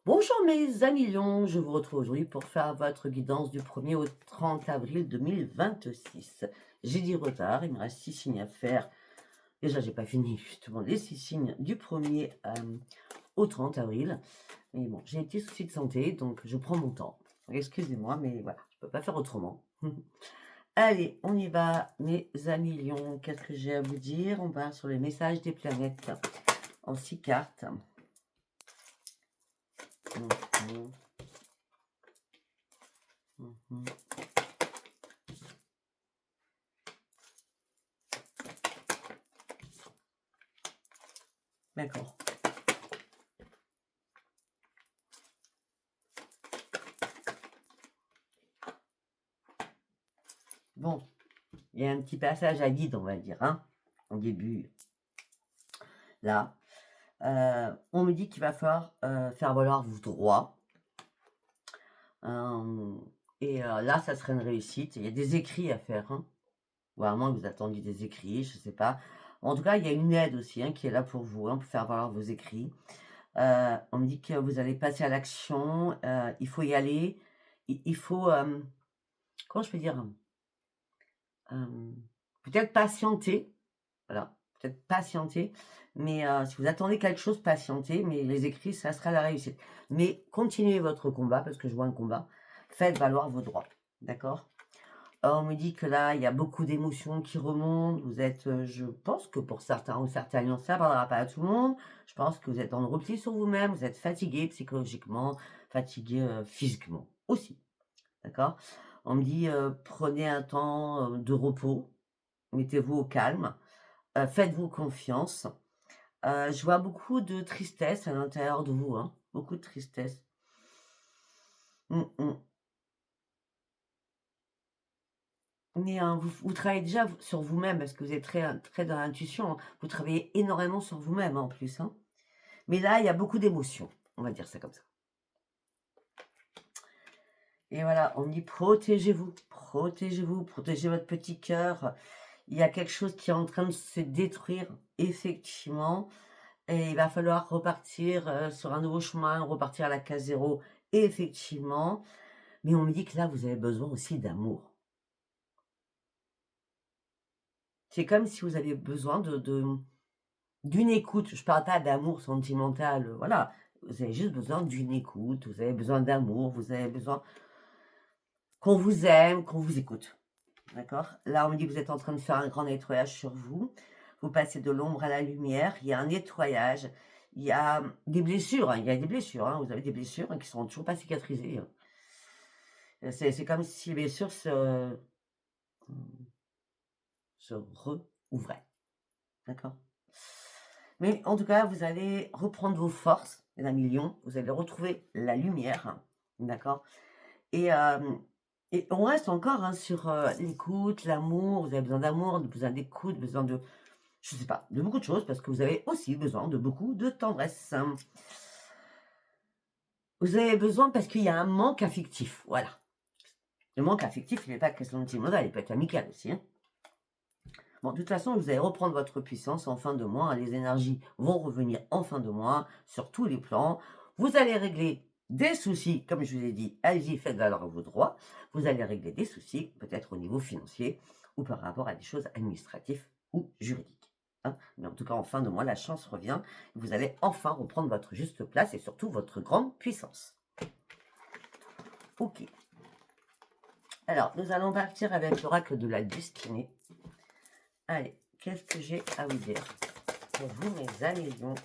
Bonjour mes amis lions, je vous retrouve aujourd'hui pour faire votre guidance du 1er au 30 avril 2026. J'ai du retard, il me reste 6 signes à faire. Déjà, j'ai pas fini justement les 6 signes du 1er au 30 avril. Mais bon, j'ai un petit souci de santé, donc je prends mon temps. Excusez-moi, mais voilà, je peux pas faire autrement. Allez, on y va, mes amis lions. Qu'est-ce que j'ai à vous dire? On va sur les messages des planètes en 6 cartes. Mhm, mhm. D'accord. Bon, il y a un petit passage à vide, on va dire, hein, au début, là. On me dit qu'il va falloir faire valoir vos droits. Là, ça serait une réussite. Il y a des écrits à faire, hein. Ou à moins que vous attendiez des écrits, je ne sais pas. En tout cas, il y a une aide aussi hein, qui est là pour vous, hein, pour faire valoir vos écrits. On me dit que vous allez passer à l'action. Il faut y aller. Il faut, comment je peux dire, peut-être patienter. Voilà, peut-être patienter, mais si vous attendez quelque chose, patientez, mais les écrits, ça sera la réussite. Mais continuez votre combat, parce que je vois un combat. Faites valoir vos droits, d'accord? On me dit que là, il y a beaucoup d'émotions qui remontent. Vous êtes, je pense que pour certains ou certaines, ça ne parlera pas à tout le monde. Je pense que vous êtes dans le repli sur vous-même. Vous êtes fatigué psychologiquement, fatigué physiquement aussi, d'accord? On me dit, prenez un temps de repos, mettez-vous au calme. Faites-vous confiance. Je vois beaucoup de tristesse à l'intérieur de vous, hein, beaucoup de tristesse. Mmh. Mais, vous travaillez déjà sur vous-même parce que vous êtes très dans l'intuition, hein. Vous travaillez énormément sur vous-même, en plus, hein. Mais là, il y a beaucoup d'émotions, on va dire ça comme ça. Et voilà, on me dit: «Protégez-vous, protégez-vous, protégez votre petit cœur». Il y a quelque chose qui est en train de se détruire, effectivement. Et il va falloir repartir, sur un nouveau chemin, repartir à la case zéro, effectivement. Mais on me dit que là, vous avez besoin aussi d'amour. C'est comme si vous aviez besoin d'une écoute. Je parle pas d'amour sentimental, voilà. Vous avez juste besoin d'une écoute, vous avez besoin d'amour, vous avez besoin qu'on vous aime, qu'on vous écoute. D'accord? Là, on me dit que vous êtes en train de faire un grand nettoyage sur vous. Vous passez de l'ombre à la lumière. Il y a un nettoyage. Il y a des blessures, hein, il y a des blessures, hein. Vous avez des blessures, hein, qui sont toujours pas cicatrisées, hein. C'est comme si les blessures mmh, se rouvraient. D'accord? Mais en tout cas, vous allez reprendre vos forces, les amis lions. Vous allez retrouver la lumière, hein, d'accord? Et on reste encore, hein, sur, l'écoute, l'amour. Vous avez besoin d'amour, besoin d'écoute, besoin de je sais pas, de beaucoup de choses parce que vous avez aussi besoin de beaucoup de tendresse. Vous avez besoin parce qu'il y a un manque affectif, voilà. Le manque affectif, il n'est pas que sentimental, il peut être amical aussi, hein. Bon, de toute façon, vous allez reprendre votre puissance en fin de mois, hein. Les énergies vont revenir en fin de mois sur tous les plans. Vous allez régler des soucis, comme je vous ai dit, allez-y, faites valoir vos droits. Vous allez régler des soucis, peut-être au niveau financier ou par rapport à des choses administratives ou juridiques, hein. Mais en tout cas, en fin de mois, la chance revient. Vous allez enfin reprendre votre juste place et surtout votre grande puissance. Ok. Alors, nous allons partir avec l'oracle de la destinée. Allez, qu'est-ce que j'ai à vous dire pour vous, mes amis lions?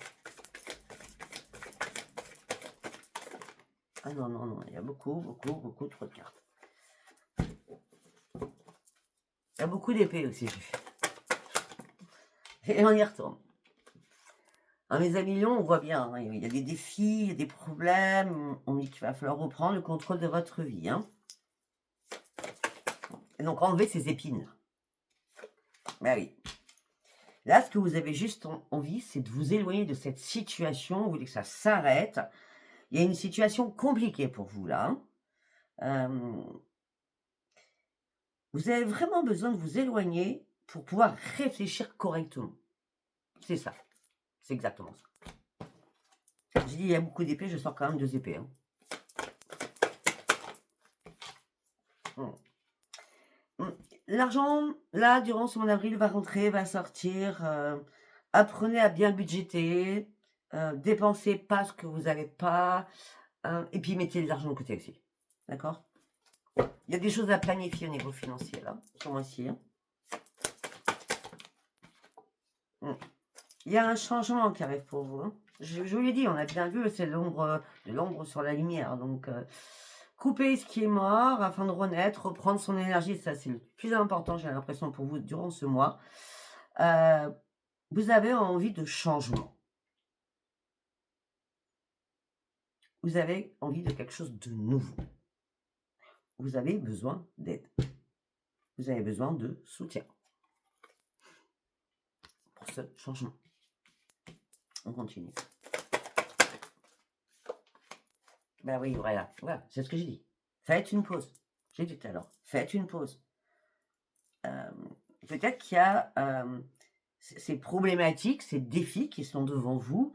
Ah non, non, non, il y a beaucoup, beaucoup, beaucoup trop de cartes. Il y a beaucoup d'épées aussi, j'ai fait. Et on y retourne. Alors, mes amis lions, on voit bien, hein, il y a des défis, il y a des problèmes. On dit qu'il va falloir reprendre le contrôle de votre vie, hein. Et donc, enlever ces épines. Ben oui. Là, ce que vous avez juste envie, c'est de vous éloigner de cette situation. Vous voulez que ça s'arrête. Il y a une situation compliquée pour vous, là, hein. Vous avez vraiment besoin de vous éloigner pour pouvoir réfléchir correctement. C'est ça. C'est exactement ça. J'ai dit, il y a beaucoup d'épées, je sors quand même 2 épées. Hein. Mm. L'argent, là, durant ce mois d'avril, va rentrer, va sortir. Apprenez à bien budgéter. Dépensez pas ce que vous n'avez pas. Hein, et puis, mettez de l'argent de côté aussi. D'accord? Il y a des choses à planifier au niveau financier, là, ce mois-ci. Hein. Il y a un changement qui arrive pour vous. Hein. Je vous l'ai dit, on a bien vu, c'est l'ombre sur la lumière. Donc, couper ce qui est mort afin de renaître, reprendre son énergie, ça c'est le plus important, j'ai l'impression pour vous durant ce mois. Vous avez envie de changement. Vous avez envie de quelque chose de nouveau. Vous avez besoin d'aide. Vous avez besoin de soutien pour ce changement. On continue. Ben oui, voilà, c'est ce que j'ai dit. Faites une pause. J'ai dit tout à l'heure, faites une pause. Peut-être qu'il y a ces problématiques, ces défis qui sont devant vous,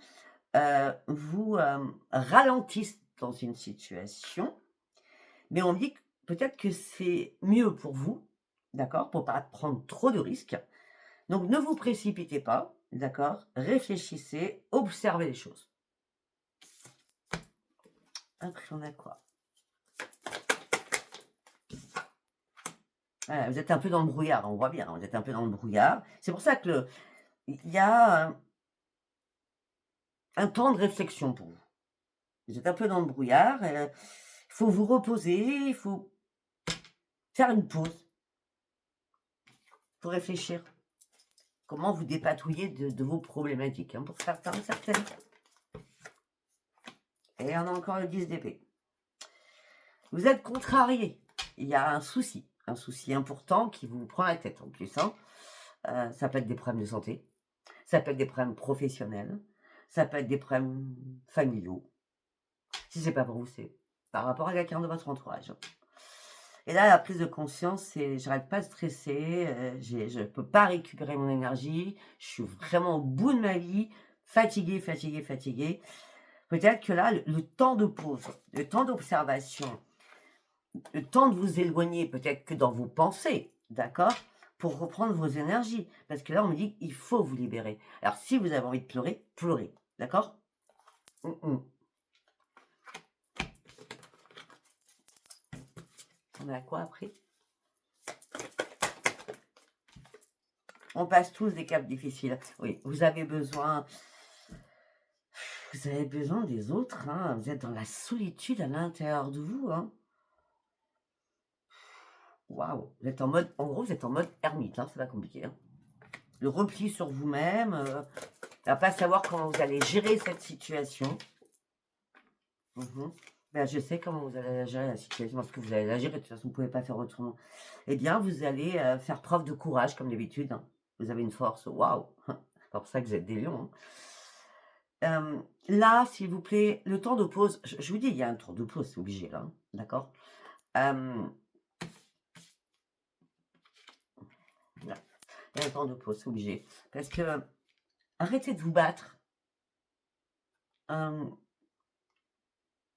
vous ralentissent dans une situation, mais on me dit que peut-être que c'est mieux pour vous, d'accord, pour pas prendre trop de risques. Donc ne vous précipitez pas, d'accord, réfléchissez, observez les choses. Après on a quoi? Voilà, vous êtes un peu dans le brouillard, on voit bien, vous êtes un peu dans le brouillard. C'est pour ça que il y a un temps de réflexion pour vous. Vous êtes un peu dans le brouillard, il faut vous reposer, il faut faire une pause pour réfléchir. Comment vous dépatouiller de vos problématiques, hein, pour certains, certaines. Et on a encore le 10 d'épée. Vous êtes contrarié. Il y a un souci important qui vous prend la tête en plus. Hein. Ça peut être des problèmes de santé, ça peut être des problèmes professionnels, ça peut être des problèmes familiaux. Si c'est pas pour vous, c'est par rapport à quelqu'un de votre entourage. Et là, la prise de conscience, c'est j'arrête pas de stresser, je ne peux pas récupérer mon énergie, je suis vraiment au bout de ma vie, fatiguée. Peut-être que là, le temps de pause, le temps d'observation, le temps de vous éloigner, peut-être que dans vos pensées, d'accord, pour reprendre vos énergies. Parce que là, on me dit qu'il faut vous libérer. Alors, si vous avez envie de pleurer, pleurez, d'accord? On a quoi après? On passe tous des caps difficiles. Oui, vous avez besoin des autres. Hein. Vous êtes dans la solitude à l'intérieur de vous. Hein. Waouh, vous êtes en mode, en gros, vous êtes en mode ermite. Hein. C'est pas compliqué. Hein. Le repli sur vous-même, à pas savoir comment vous allez gérer cette situation. Ben, je sais comment vous allez gérer la situation, parce que vous allez la gérer, de toute façon, vous ne pouvez pas faire autrement. Eh bien, vous allez faire preuve de courage, comme d'habitude. Hein. Vous avez une force, waouh. C'est pour ça que vous êtes des lions. Hein. Là, s'il vous plaît, le temps de pause, je vous dis, il y a un temps de pause, c'est obligé, là. Hein. D'accord. Il y a un temps de pause, c'est obligé. Parce que, arrêtez de vous battre.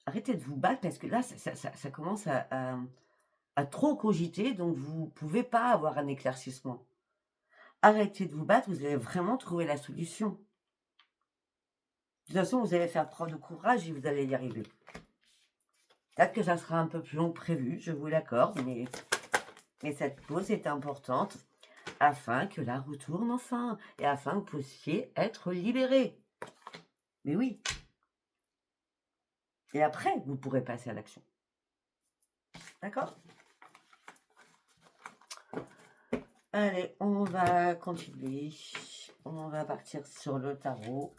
Arrêtez de vous battre, parce que là, ça commence à trop cogiter, donc vous ne pouvez pas avoir un éclaircissement. Arrêtez de vous battre, vous allez vraiment trouver la solution. De toute façon, vous allez faire preuve de courage et vous allez y arriver. Peut-être que ça sera un peu plus long que prévu, je vous l'accorde, mais cette pause est importante afin que la retourne enfin et afin que vous puissiez être libéré. Mais oui. Et après, vous pourrez passer à l'action. D'accord ? Allez, on va continuer. On va partir sur le tarot.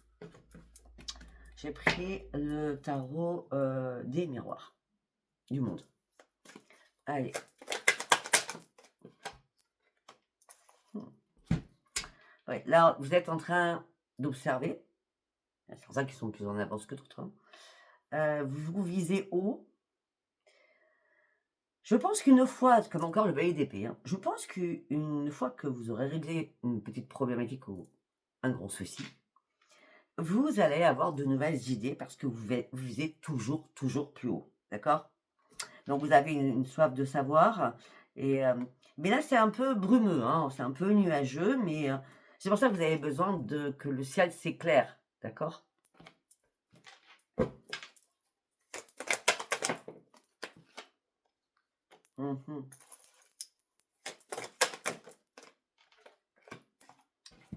J'ai pris le tarot des miroirs du monde. Allez. Ouais, là, vous êtes en train d'observer. C'est pour ça qu'ils sont plus en avance que d'autres. Hein. Vous visez haut. Je pense qu'une fois, comme encore le balai d'épée, hein, je pense qu'une fois que vous aurez réglé une petite problématique ou un gros souci, vous allez avoir de nouvelles idées parce que vous visez toujours, toujours plus haut. D'accord? Donc vous avez une soif de savoir et mais là, c'est un peu brumeux, hein, c'est un peu nuageux, mais c'est pour ça que vous avez besoin de que le ciel s'éclaire. D'accord? Mmh.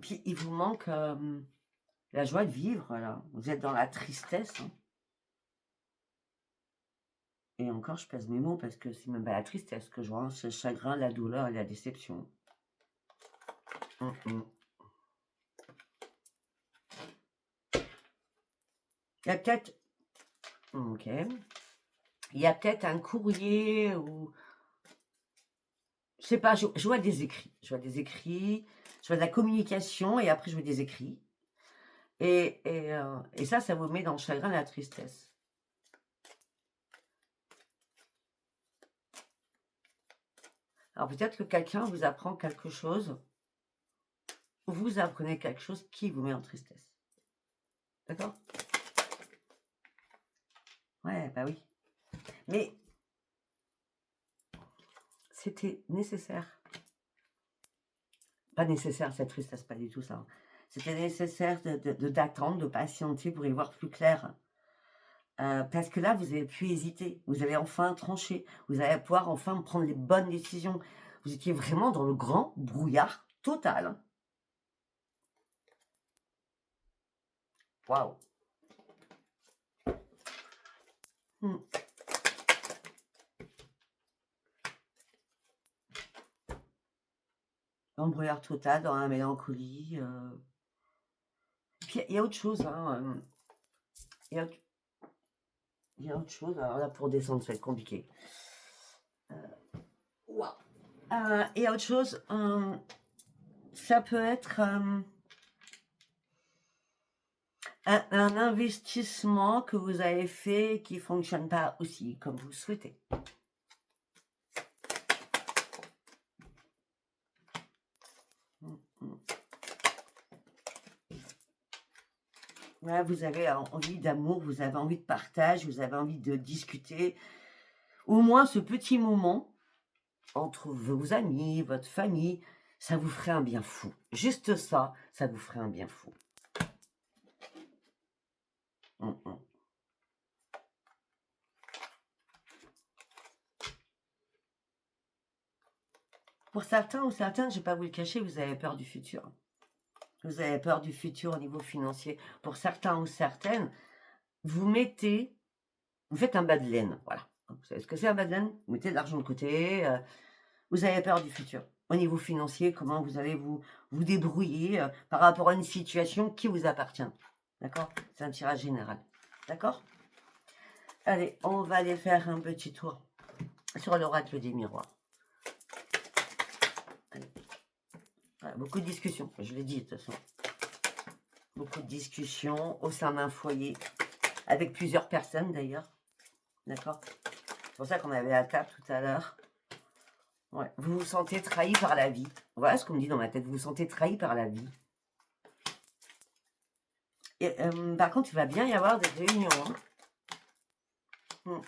Puis il vous manque, la joie de vivre là. Vous êtes dans la tristesse, hein, et encore je pèse mes mots parce que c'est même pas la tristesse que je vois, hein, c'est le chagrin, la douleur et la déception. Mmh mh. Il y a peut-être OK. Il y a peut-être un courrier ou je sais pas, je vois des écrits. Je vois des écrits, je vois de la communication et après je vois des écrits et ça vous met dans le chagrin et la tristesse. Alors peut-être que quelqu'un vous apprend quelque chose, vous apprenez quelque chose qui vous met en tristesse. D'accord? Ouais, bah oui. Mais c'était nécessaire. Pas nécessaire cette tristesse, pas du tout ça, hein. C'était nécessaire d'attendre, de patienter pour y voir plus clair. Parce que là, vous avez pu hésiter, vous allez enfin trancher, vous allez pouvoir enfin prendre les bonnes décisions. Vous étiez vraiment dans le grand brouillard total, hein. Waouh! Mmh. Dans le brouillard total, dans la mélancolie, puis il y a autre chose, hein, il y a autre il y a autre chose, alors là, pour descendre, ça va être compliqué. Waouh! Il y a autre chose, ça peut être, un investissement que vous avez fait et qui ne fonctionne pas aussi comme vous le souhaitez. Mmh mh. Ouais, vous avez envie d'amour, vous avez envie de partage, vous avez envie de discuter. Au moins ce petit moment entre vos amis, votre famille, ça vous ferait un bien fou. Juste ça, ça vous ferait un bien fou. Mmh mh. Pour certains ou certaines, je vais pas vous le cacher, vous avez peur du futur. Vous avez peur du futur au niveau financier. Pour certains ou certaines, vous faites un bas de laine, voilà. Vous savez ce que c'est un bas de laine? Vous mettez de l'argent de côté, vous avez peur du futur. Au niveau financier, comment vous allez vous débrouiller, par rapport à une situation qui vous appartient. D'accord? C'est un tirage général. D'accord? Allez, on va aller faire un petit tour sur l'oracle des miroirs. Allez. Voilà, beaucoup de discussions, je l'ai dit de toute façon. Beaucoup de discussions au sein d'un foyer, avec plusieurs personnes d'ailleurs. D'accord? C'est pour ça qu'on avait la table tout à l'heure. Ouais. Vous vous sentez trahi par la vie. Voilà ce qu'on me dit dans ma tête. Vous vous sentez trahi par la vie. Et, par contre, il va bien y avoir des réunions, hein. Mmh.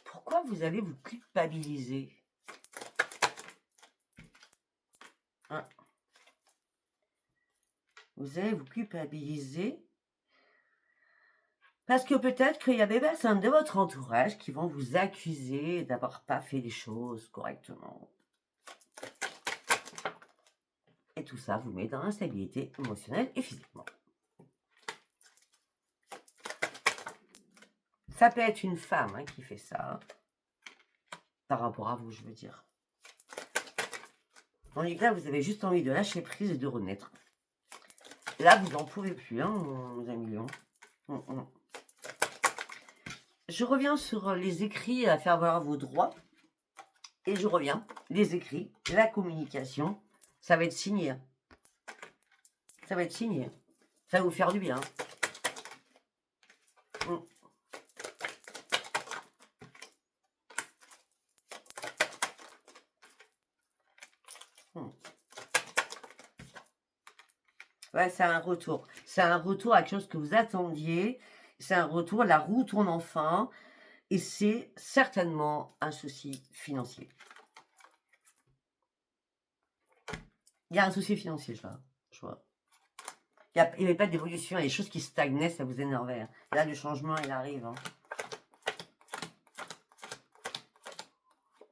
Pourquoi vous allez vous culpabiliser? Hein? Vous allez vous culpabiliser parce que peut-être qu'il y a des personnes de votre entourage qui vont vous accuser d'avoir pas fait les choses correctement. Et tout ça vous met dans l'instabilité émotionnelle et physiquement. Ça peut être une femme, hein, qui fait ça, par rapport à vous, je veux dire. Tandis que là, vous avez juste envie de lâcher prise et de renaître. Là, vous n'en pouvez plus, hein, mes amis, hein. Mmh mh. Je reviens sur les écrits à faire valoir vos droits. Et je reviens, les écrits, la communication, ça va être signé, hein. Ça va être signé. Ça va vous faire du bien. Mmh. Ouais, c'est un retour. C'est un retour à quelque chose que vous attendiez. C'est un retour, la roue tourne enfin et c'est certainement un souci financier. Il y a un souci financier, je vois. Il n'y avait pas d'évolution, il y a des choses qui stagnaient, ça vous énervait, hein. Là, le changement, il arrive, hein.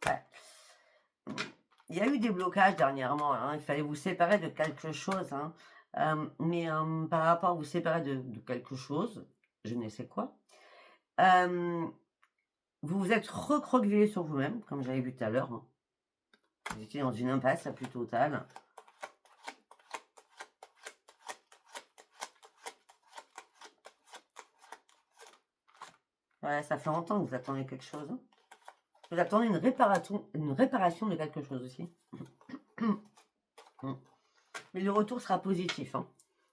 Ouais. Il y a eu des blocages dernièrement, hein. Il fallait vous séparer de quelque chose, hein. Mais par rapport à vous séparer de quelque chose, je ne sais quoi, vous vous êtes recroquevillé sur vous-même, comme j'avais vu tout à l'heure, hein. Vous étiez dans une impasse la plus totale. Ouais, ça fait longtemps que vous attendez quelque chose, hein. Vous attendez une réparation de quelque chose aussi. Mais le retour sera positif, hein.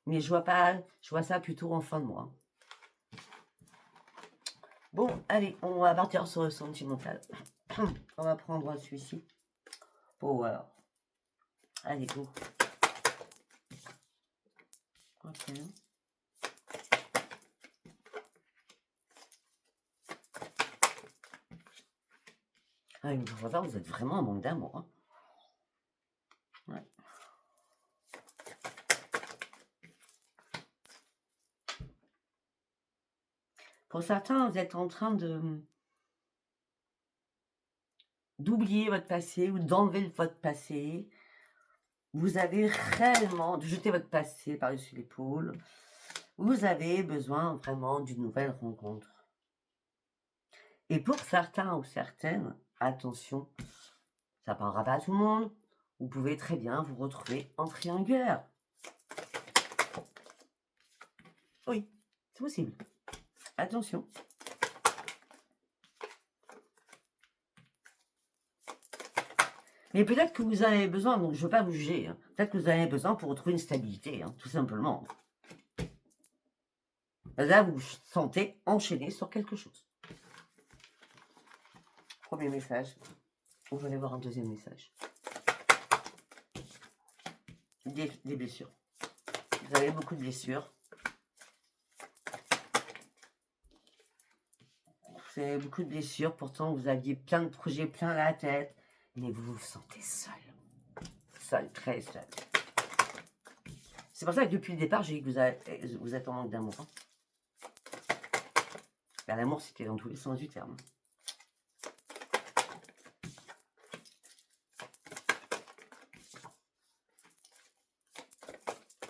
Mais je vois ça plutôt en fin de mois. Bon, allez, on va partir sur le sentimental. On va prendre celui-ci. Power. Allez, go. Ok. Ah, mais vous êtes vraiment en manque d'amour, hein. Ouais. Pour certains, vous êtes en train d'oublier votre passé ou d'enlever votre passé. Vous avez réellement de jeter votre passé par-dessus l'épaule. Vous avez besoin vraiment d'une nouvelle rencontre. Et pour certains ou certaines, attention, ça ne parlera pas à tout le monde. Vous pouvez très bien vous retrouver en triangulaire. Oui, c'est possible. Attention. Mais peut-être que vous en avez besoin, donc je ne veux pas vous juger, hein. Peut-être que vous en avez besoin pour retrouver une stabilité, hein, tout simplement. Là, vous vous sentez enchaîné sur quelque chose. Premier message. Vous allez voir un deuxième message. Des blessures. Vous avez beaucoup de blessures. Vous avez beaucoup de blessures, pourtant vous aviez plein de projets plein la tête, mais vous vous sentez seul. Seul, très seul. C'est pour ça que depuis le départ, j'ai dit que vous êtes en manque d'amour, hein. Ben, l'amour, c'était dans tous les sens du terme.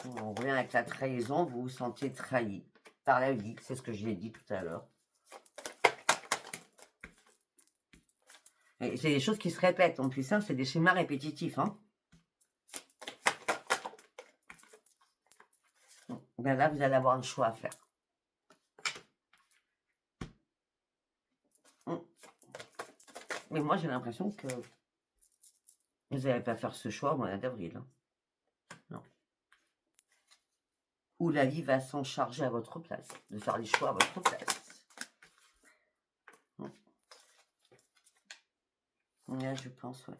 On revient avec la trahison, vous vous sentez trahi par la vie, c'est ce que je l'ai dit tout à l'heure. Et c'est des choses qui se répètent, en plus, hein, c'est des schémas répétitifs, hein. Ben là, vous allez avoir un choix à faire. Mais moi, j'ai l'impression que vous n'allez pas faire ce choix au mois d'avril, hein. Non. Ou la vie va s'en charger à votre place, de faire les choix à votre place. Ouais, je pense, ouais.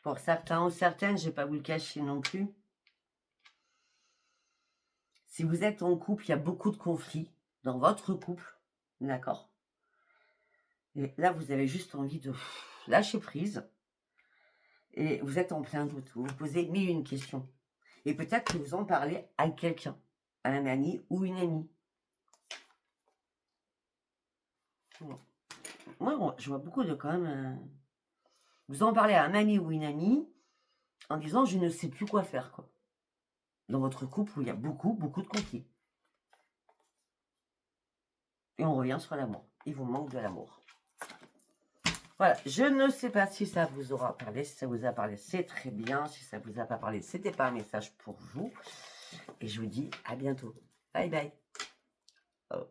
Pour certains ou certaines, je ne vais pas vous le cacher non plus. Si vous êtes en couple, il y a beaucoup de conflits dans votre couple, d'accord? Et là, vous avez juste envie de lâcher prise. Et vous êtes en plein doute. Vous vous posez mille et une questions. Et peut-être que vous en parlez à quelqu'un, à un ami ou une amie. Moi, je vois beaucoup de quand même... vous en parlez à un ami ou une amie en disant « je ne sais plus quoi faire », quoi. Dans votre couple où il y a beaucoup, beaucoup de conflits. Et on revient sur l'amour. Il vous manque de l'amour. Voilà, je ne sais pas si ça vous aura parlé. Si ça vous a parlé, c'est très bien. Si ça vous a pas parlé, c'était pas un message pour vous. Et je vous dis à bientôt. Bye bye. Oh.